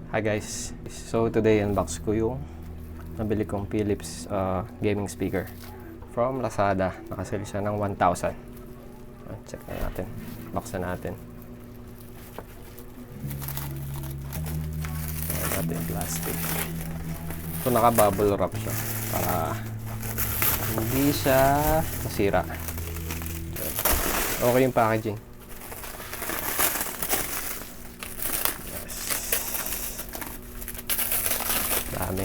Hi guys, so today unbox ko yung nabili kong Philips gaming speaker from Lazada. Nakasale siya ng 1,000. Check na natin, box na natin. Ayan natin yung plastic. So naka bubble wrap siya para hindi siya masira. Okay yung packaging. Dami.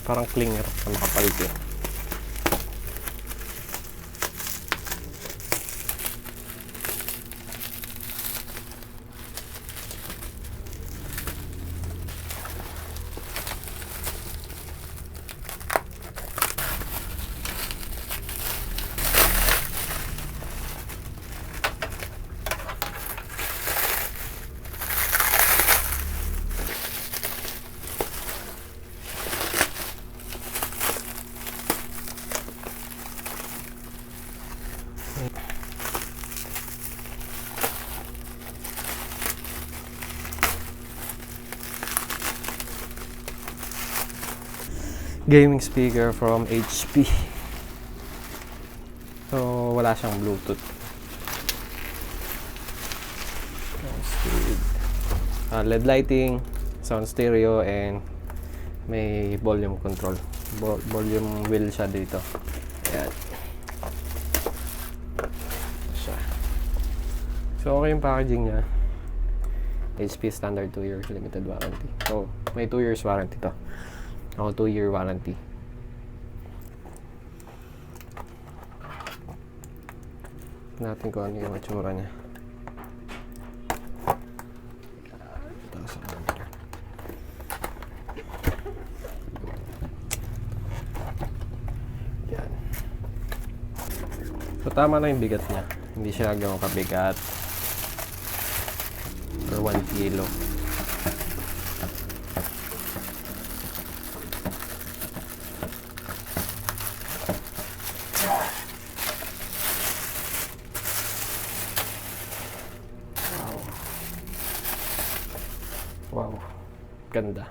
Parang clinger na makapalit eh. Gaming speaker from HP. So wala siyang Bluetooth. LED lighting, sound stereo, and may volume control. Volume wheel siya dito. Ayan. Siya. So okay yung packaging niya. HP standard 2 years limited warranty. So may 2 years warranty to. Ako 2-year warranty. Natin kung ano yung itsura niya. Yan. So tama na yung bigat niya. Hindi siya gano'ng kabigat. Or 1 kilo. Wow, ganda.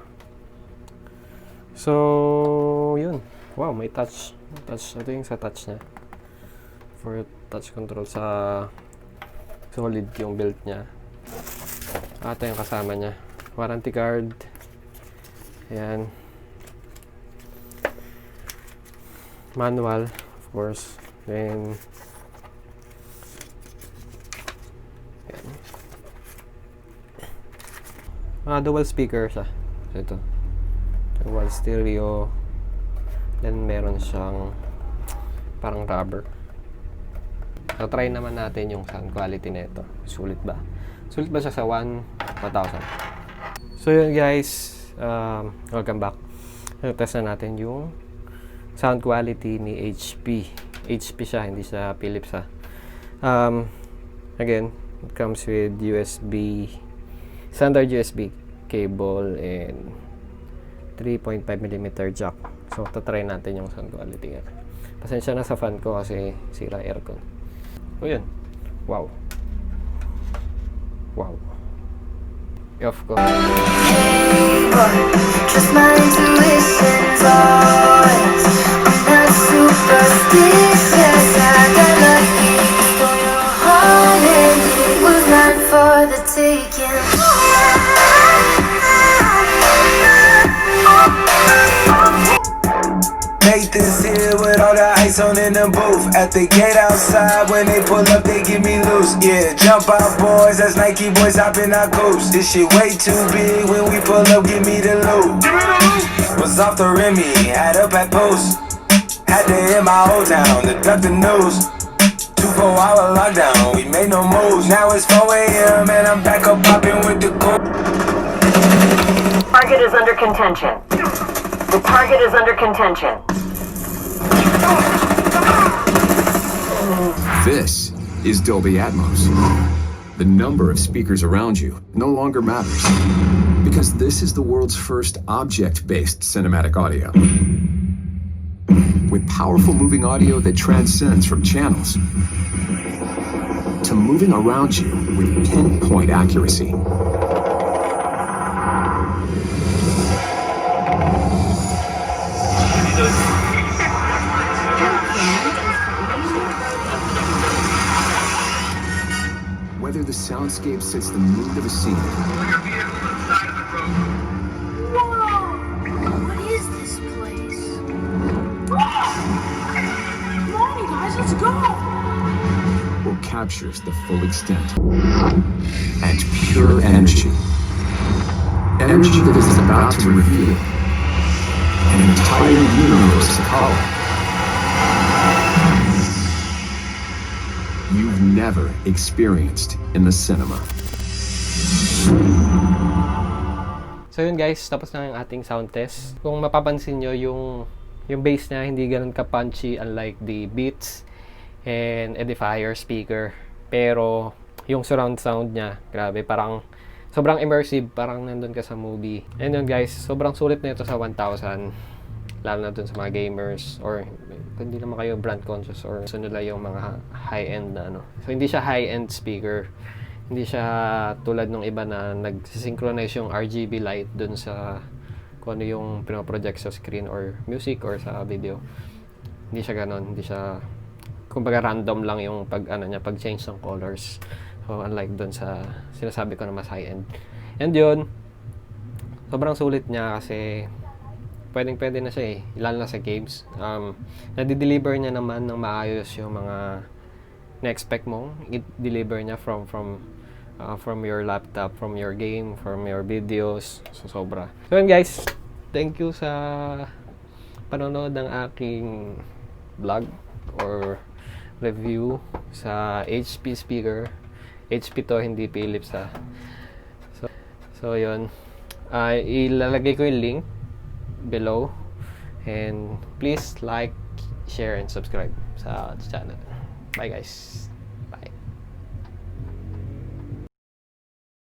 So, yun. Wow, may touch. Ito yung sa touch niya. For touch control sa solid yung build niya. Ito yung kasama niya. Warranty card. Ayan. Manual, of course. Then, dual speaker siya. So ito. Dual stereo. Then meron siyang parang rubber. So try naman natin yung sound quality nito. Sulit ba? Sulit ba siya sa 1,000? So yun guys. Welcome back. Test na natin yung sound quality ni HP. HP siya, hindi siya Philips ha. Again, it comes with standard USB cable and 3.5mm jack. So, tatry natin yung sound quality nga. Pasensya na sa fan ko kasi sira aircon. So, yun. Wow. Wow. Off ko. Trust my intuition's always. I'm not superstitious. I got lucky. Stole your heart and it was not for the taking. Nathan's here with all the ice on in the booth. At the gate outside, when they pull up, they give me loose. Yeah, jump out, boys. That's Nike boys hopping our coast. This shit way too big. When we pull up, give me the loot. Was off the Remy, had up at post. Had to hit my old town to duck the news. 2-4-hour lockdown, we made no moves. Now it's 4 a.m. and I'm back up popping with the cold. Target is under contention. The target is under contention. This is Dolby Atmos. The number of speakers around you no longer matters, Because this is the world's first object-based cinematic audio. With powerful moving audio that transcends from channels to moving around you with pinpoint accuracy. Whether the soundscape sets the mood of a scene. Whoa! What is this place? Come on, you guys, let's go! Or captures the full extent. And pure energy. Energy that is about to reveal an entire universe of color. You've never experienced in the cinema. So yun guys, tapos na yung ating sound test. Kung mapapansin nyo, yung bass niya hindi ganun ka-punchy unlike the Beats and Edifier speaker. Pero yung surround sound niya, grabe, parang sobrang immersive, parang nandun ka sa movie. And yun guys, sobrang sulit na ito sa 1,000. Lalo na dun sa mga gamers or hindi naman kayo brand conscious or gusto nila yung mga high-end na ano. So hindi siya high-end speaker. Hindi siya tulad ng iba na nag-synchronize yung RGB light dun sa kung ano yung pinoproject sa screen or music or sa video. Hindi siya ganon. Hindi siya, kumbaga random lang yung pag-change ng colors. So unlike dun sa sinasabi ko na mas high-end. And yun, sobrang sulit niya kasi pwede na siya lalo na sa games. Nadi-deliver niya naman ng maayos yung mga na-expect mong i-deliver niya from your laptop, from your game, from your videos. So sobra. So yun guys, thank you sa panonood ng aking vlog or review sa HP speaker. HP to, hindi Philips ha. So yun, ilalagay ko yung link below, and please like, share, and subscribe sa channel. Bye guys.